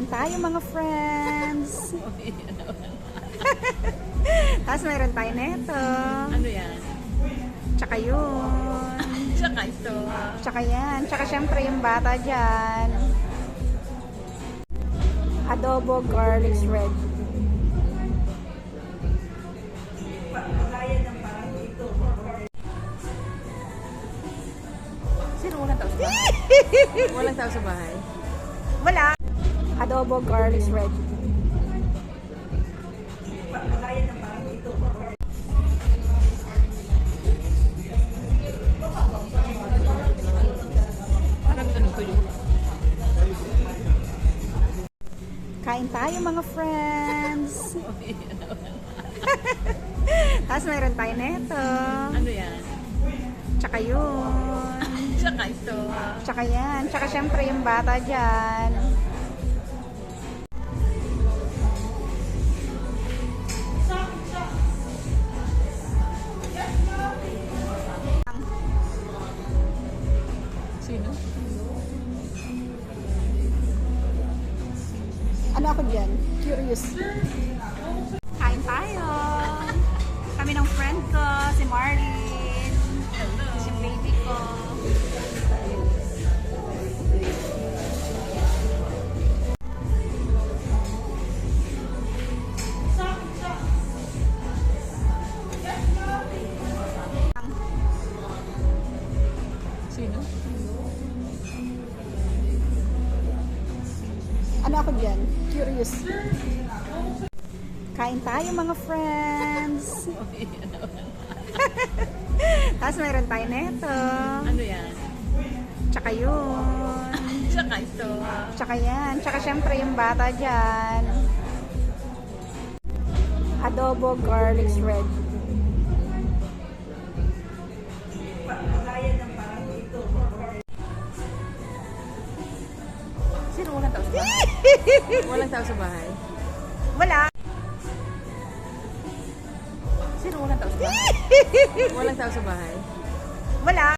Kain tayo mga friends. Tapos mayroon tayo neto. Ano yan? Tsaka yun. Tsaka ito. Tsaka yan. Tsaka syempre yung bata dyan. Adobo garlic bread. Sino walang tao sa bahay? Walang tao sa bahay. Wala. Adobo garlic bread. Parang ano to yun? Kain tayo mga friends. Tapos mayroon tayo neto. Ano yan? Tsaka yun. Tsaka ito. Tsaka yan. Tsaka syempre yung bata dyan. Sino? Ano ako dyan? Curious. Kain tayo. Kami ng friend ko, si Marlene. Hello. Si baby ko. Sino? Ano ako dyan? Curious. Kain tayo mga friends. Tapos mayroon tayo neto. Ano yan? Tsaka yun. Tsaka ito. Tsaka yan. Tsaka syempre yung bata dyan. Adobo garlic bread. Sino walang tao sa bahay? Walang tao sa bahay. Wala. Sino walang tao sa bahay? Walang tao sa bahay. Wala.